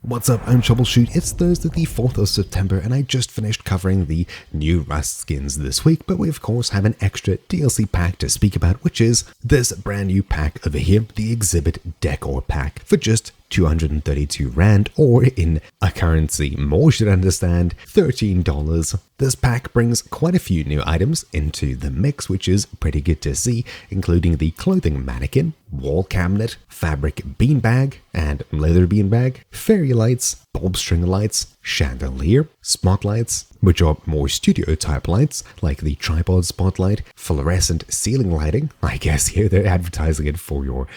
What's up, I'm Troubleshoot. It's Thursday the 4th of September and I just finished covering the new Rust skins this week, but we of course have an extra DLC pack to speak about, which is this brand new pack over here, the Exhibit Decor Pack, for just 232 Rand, or in a currency more should understand, $13. This pack brings quite a few new items into the mix, which is pretty good to see, including the clothing mannequin, wall cabinet, fabric beanbag and leather beanbag, fairy lights, bulb string lights, chandelier, spotlights, which are more studio type lights like the tripod spotlight, fluorescent ceiling lighting, I guess here they're advertising it for your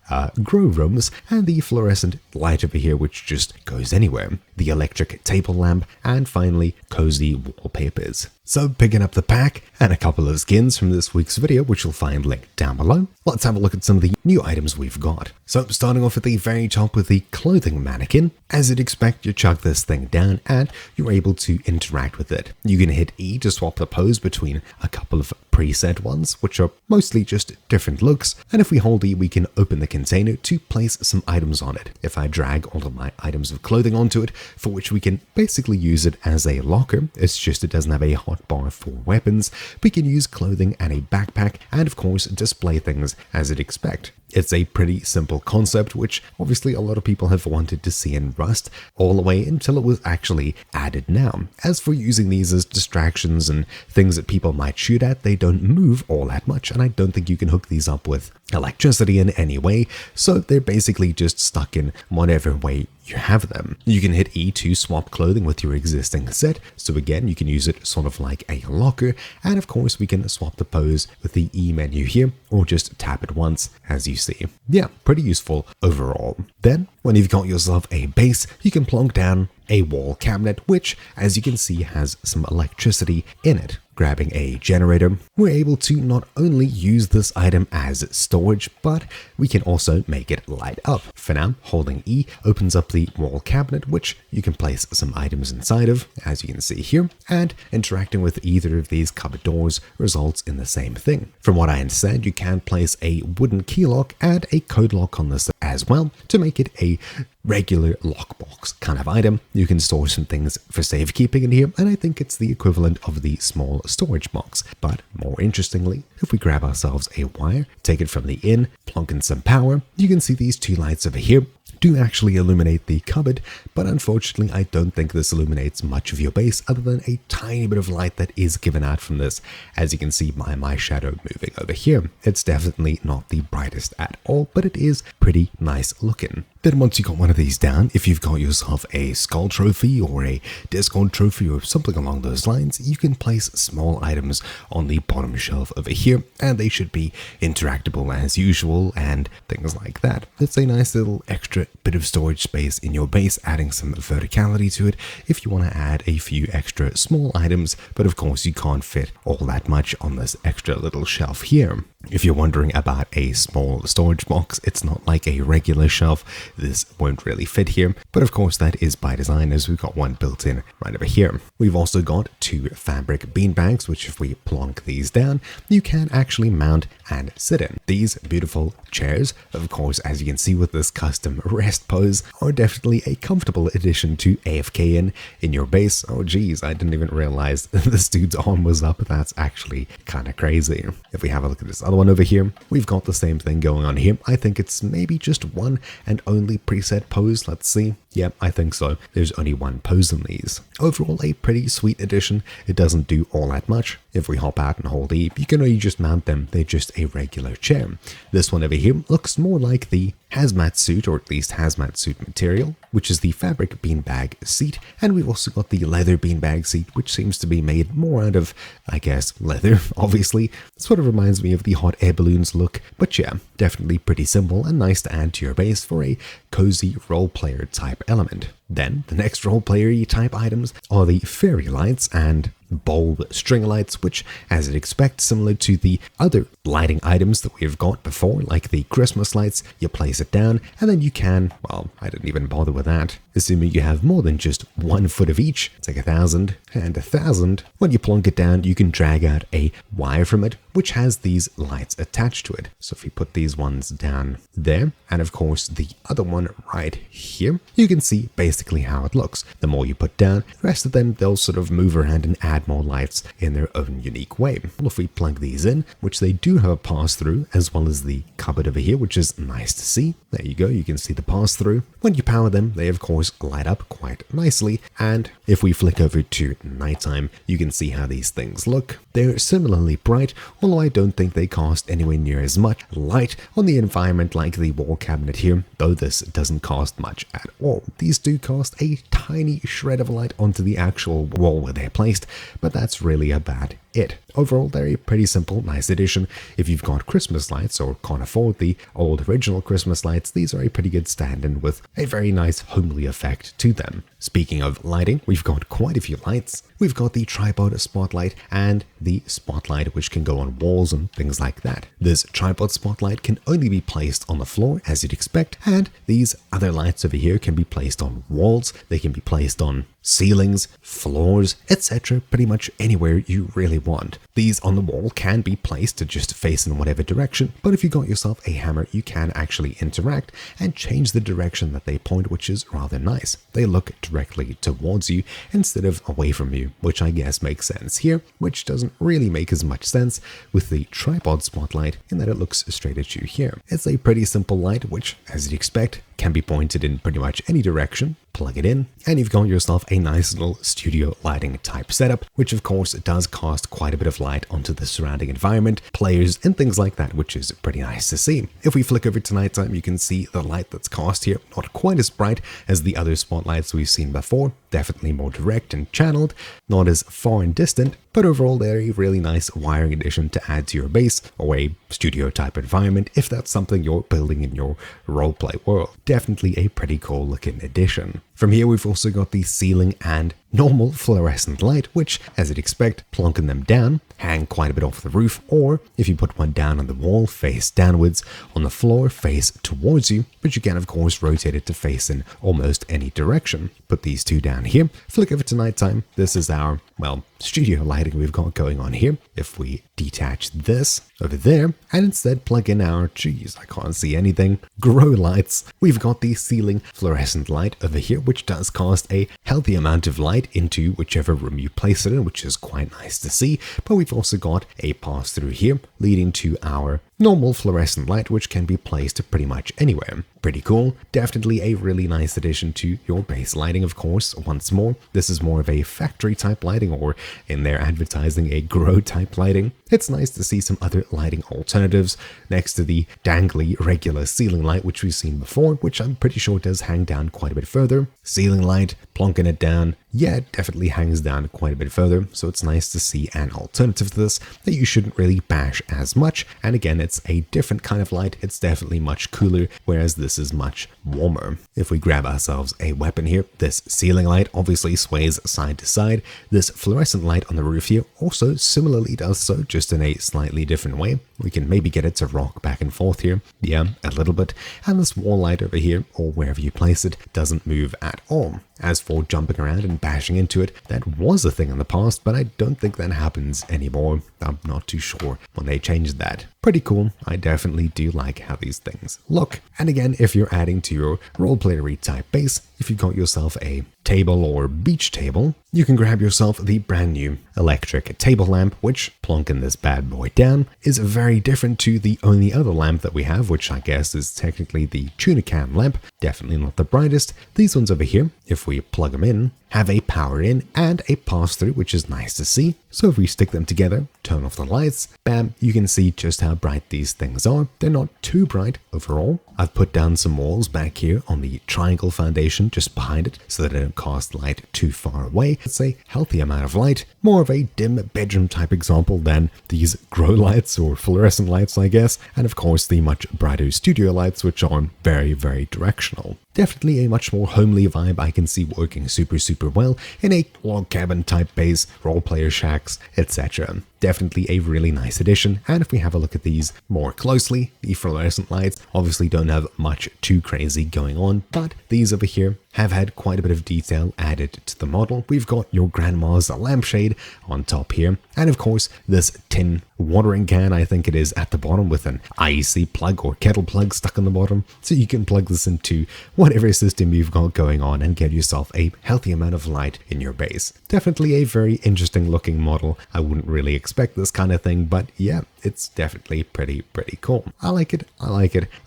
grow rooms, and the fluorescent light over here which just goes anywhere, the electric table lamp, and finally Cosy Wallpapers. So picking up the pack and a couple of skins from this week's video, which you'll find linked down below, let's have a look at some of the new items we've got. So starting off at the very top with the clothing mannequin, as you'd expect, you chuck this thing down and you're able to interact with it. You can hit E to swap the pose between a couple of preset ones, which are mostly just different looks, and if we hold E we can open the container to place some items on it. If I drag all of my items of clothing onto it, for which we can basically use it as a locker, it's just it doesn't have a hotbar for weapons, we can use clothing and a backpack, and of course display things as you'd expect. It's a pretty simple concept, which obviously a lot of people have wanted to see in Rust, all the way until it was actually added now. As for using these as distractions and things that people might shoot at, they don't move all that much, and I don't think you can hook these up with electricity in any way, so they're basically just stuck in whatever way you have them. You can hit E to swap clothing with your existing set, so again you can use it sort of like a locker, and of course we can swap the pose with the E menu here, or just tap it once as you see. Yeah, pretty useful overall. Then when you've got yourself a base, you can plonk down a wall cabinet, which as you can see has some electricity in it. Grabbing a generator, we're able to not only use this item as storage, but we can also make it light up. For now, holding E opens up the wall cabinet, which you can place some items inside of, as you can see here, and interacting with either of these cupboard doors results in the same thing. From what I understand, you can place a wooden key lock and a code lock on this as well to make it a regular lockbox kind of item. You can store some things for safekeeping in here, and I think it's the equivalent of the small storage box. But more interestingly, if we grab ourselves a wire, take it from the in, plunk in some power, you can see these two lights over here do actually illuminate the cupboard, but unfortunately I don't think this illuminates much of your base other than a tiny bit of light that is given out from this, as you can see by my shadow moving over here. It's definitely not the brightest at all, but it is pretty nice looking. Then once you got one of these down, if you've got yourself a skull trophy or a Discord trophy or something along those lines, you can place small items on the bottom shelf over here, and they should be interactable as usual and things like that. It's a nice little extra bit of storage space in your base, adding some verticality to it if you want to add a few extra small items, but of course you can't fit all that much on this extra little shelf here. If you're wondering about a small storage box, it's not like a regular shelf. This won't really fit here, but of course that is by design, as we've got one built in right over here. We've also got two fabric beanbags, which if we plonk these down, you can actually mount and sit in. These beautiful chairs, of course, as you can see with this custom rest pose, are definitely a comfortable addition to AFK in your base. Oh geez, I didn't even realize this dude's arm was up. That's actually kind of crazy. If we have a look at this other one over here, we've got the same thing going on here. I think it's maybe just one and only preset pose. Let's see. Yep, I think so. There's only one pose in these. Overall, a pretty sweet addition. It doesn't do all that much. If we hop out and hold E, you can only just mount them. They're just a regular chair. This one over here looks more like the hazmat suit, or at least hazmat suit material, which is the fabric beanbag seat, and we've also got the leather beanbag seat, which seems to be made more out of, I guess, leather, obviously. It sort of reminds me of the hot air balloons look, but yeah, definitely pretty simple and nice to add to your base for a cozy role player type element. Then the next role player type items are the fairy lights and bulb string lights, which, as you'd expect, similar to the other lighting items that we've got before, like the Christmas lights, you place it down and then you can, well, I didn't even bother with that. Assuming you have more than just 1 foot of each, it's like 1,000 and 1,000. When you plonk it down, you can drag out a wire from it, which has these lights attached to it. So if we put these ones down there, and of course the other one right here, you can see basically how it looks. The more you put down, the rest of them, they'll sort of move around and add more lights in their own unique way. Well, if we plug these in, which they do have a pass-through, as well as the cupboard over here, which is nice to see. There you go, you can see the pass-through. When you power them, they of course light up quite nicely, and if we flick over to nighttime, you can see how these things look. They're similarly bright, although I don't think they cast anywhere near as much light on the environment like the wall cabinet here, though this doesn't cast much at all. These do cast a tiny shred of light onto the actual wall where they're placed, but that's really about it. Overall, they're a pretty simple, nice addition. If you've got Christmas lights or can't afford the old original Christmas lights, these are a pretty good stand-in with a very nice homely effect to them. Speaking of lighting, we've got quite a few lights. We've got the tripod spotlight and the spotlight, which can go on walls and things like that. This tripod spotlight can only be placed on the floor, as you'd expect, and these other lights over here can be placed on walls. They can be placed on ceilings, floors, etc., pretty much anywhere you really want. These on the wall can be placed to just face in whatever direction, but if you got yourself a hammer, you can actually interact and change the direction that they point, which is rather nice. They look directly towards you instead of away from you, which I guess makes sense here, which doesn't really make as much sense with the tripod spotlight in that it looks straight at you here. It's a pretty simple light, which, as you'd expect, can be pointed in pretty much any direction. Plug it in, and you've got yourself a nice little studio lighting type setup, which of course does cast quite a bit of light onto the surrounding environment, players, and things like that, which is pretty nice to see. If we flick over to nighttime, you can see the light that's cast here, not quite as bright as the other spotlights we've seen before, definitely more direct and channeled, not as far and distant, but overall they're a really nice wiring addition to add to your base or a studio type environment if that's something you're building in your roleplay world. Definitely a pretty cool looking addition. From here we've also got the ceiling and normal fluorescent light, which, as you'd expect, plonking them down, hang quite a bit off the roof, or if you put one down on the wall, face downwards, on the floor, face towards you, but you can of course rotate it to face in almost any direction. Put these two down here, flick over to nighttime. This is our, well, studio lighting we've got going on here. If we detach this over there and instead plug in our, geez, I can't see anything, grow lights, we've got the ceiling fluorescent light over here, which does cast a healthy amount of light into whichever room you place it in, which is quite nice to see. But we've also got a pass through here leading to our normal fluorescent light, which can be placed pretty much anywhere. Pretty cool. Definitely a really nice addition to your base lighting, of course. Once more, this is more of a factory type lighting, or in their advertising, a grow type lighting. It's nice to see some other lighting alternatives next to the dangly regular ceiling light, which we've seen before, which I'm pretty sure does hang down quite a bit further. Ceiling light, plonking it down, yeah, it definitely hangs down quite a bit further, so it's nice to see an alternative to this that you shouldn't really bash as much. And again, it's a different kind of light. It's definitely much cooler, whereas this is much warmer. If we grab ourselves a weapon here, this ceiling light obviously sways side to side. This fluorescent light on the roof here also similarly does so, just in a slightly different way. We can maybe get it to rock back and forth here, yeah, a little bit. And this wall light over here, or wherever you place it, doesn't move at all. As for jumping around and bashing into it, that was a thing in the past, but I don't think that happens anymore. I'm not too sure when they changed that. Pretty cool. I definitely do like how these things look. And again, if you're adding to your roleplayery type base, if you've got yourself a table or beach table, you can grab yourself the brand new electric table lamp, which, plonking this bad boy down, is very different to the only other lamp that we have, which I guess is technically the tuna can lamp. Definitely not the brightest. These ones over here, if we plug them in, have a power in and a pass through, which is nice to see. So if we stick them together, turn off the lights, bam, you can see just how bright these things are. They're not too bright overall. I've put down some walls back here on the triangle foundation just behind it so that I don't cast light too far away. It's a healthy amount of light, more of a dim bedroom type example than these grow lights or fluorescent lights, I guess, and of course the much brighter studio lights, which are very, very directional. Definitely a much more homely vibe I can see working super well in a log cabin type base, role player shacks, etc. Definitely a really nice addition. And if we have a look at these more closely, the fluorescent lights obviously don't have much too crazy going on, but these over here have had quite a bit of detail added to the model. We've got your grandma's lampshade on top here, and of course this tin watering can, I think it is, at the bottom with an IEC plug or kettle plug stuck on the bottom. So you can plug this into whatever system you've got going on and get yourself a healthy amount of light in your base. Definitely a very interesting looking model. I wouldn't really expect this kind of thing, but yeah, it's definitely pretty cool. I like it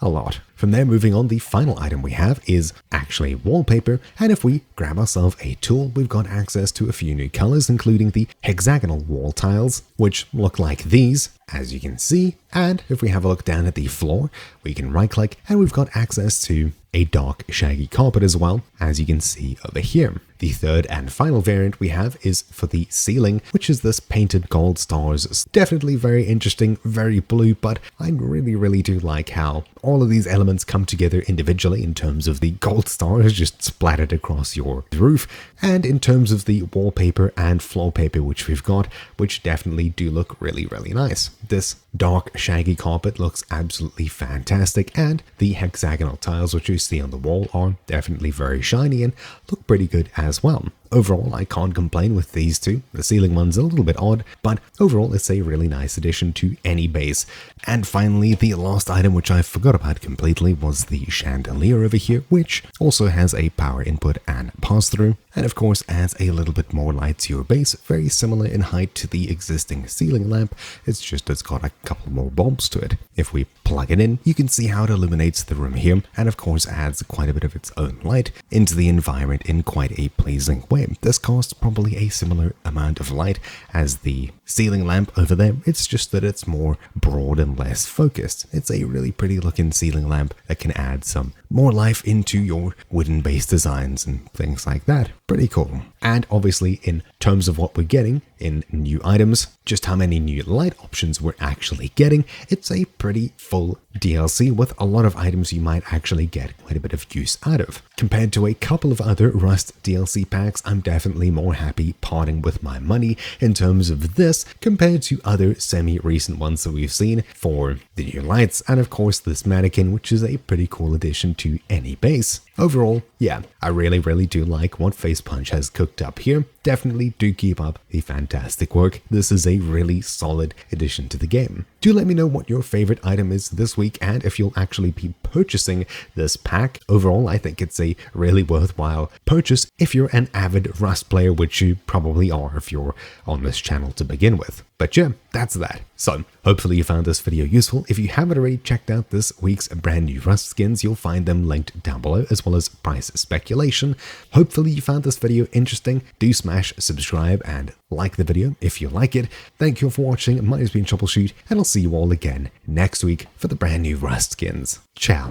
a lot. From there, moving on, the final item we have is actually wallpaper, and if we grab ourselves a tool, we've got access to a few new colors, including the hexagonal wall tiles, which look like these, as you can see. And if we have a look down at the floor, we can right click and we've got access to a dark shaggy carpet as well, as you can see over here. The third and final variant we have is for the ceiling, which is this painted gold stars. Definitely very interesting, very blue, but I really do like how all of these elements come together individually in terms of the gold stars just splattered across your roof, and in terms of the wallpaper and floor paper which we've got, which definitely do look really nice. This dark shaggy carpet looks absolutely fantastic, and the hexagonal tiles which you see on the wall are definitely very shiny and look pretty good as well. Overall, I can't complain with these two. The ceiling one's a little bit odd, but overall it's a really nice addition to any base. And finally, the last item which I forgot about completely was the chandelier over here, which also has a power input and pass-through, and of course adds a little bit more light to your base, very similar in height to the existing ceiling lamp. It's just it's got a couple more bulbs to it. If we plug it in, you can see how it illuminates the room here, and of course adds quite a bit of its own light into the environment in quite a pleasing way. This casts probably a similar amount of light as the ceiling lamp over there. It's just that it's more broad and less focused. It's a really pretty looking ceiling lamp that can add some more life into your wooden base designs and things like that. Pretty cool. And obviously, in terms of what we're getting in new items, just how many new light options we're actually getting, it's a pretty full DLC with a lot of items you might actually get quite a bit of use out of. Compared to a couple of other Rust DLC packs, I'm definitely more happy parting with my money in terms of this compared to other semi-recent ones that we've seen for the new lights, and of course this Mannequin, which is a pretty cool addition to any base. Overall, yeah, I really do like what Facepunch has cooked up here. Definitely do keep up the fantastic work. This is a really solid addition to the game. Do let me know what your favorite item is this week and if you'll actually be purchasing this pack. Overall, I think it's a really worthwhile purchase if you're an avid Rust player, which you probably are if you're on this channel to begin with. But yeah, that's that. So, hopefully you found this video useful. If you haven't already checked out this week's brand new Rust skins, you'll find them linked down below, as well as price speculation. Hopefully you found this video interesting. Do smash subscribe and like the video if you like it. Thank you for watching. My name's been Troubleshoot, and I'll see you all again next week for the brand new Rust skins. Ciao.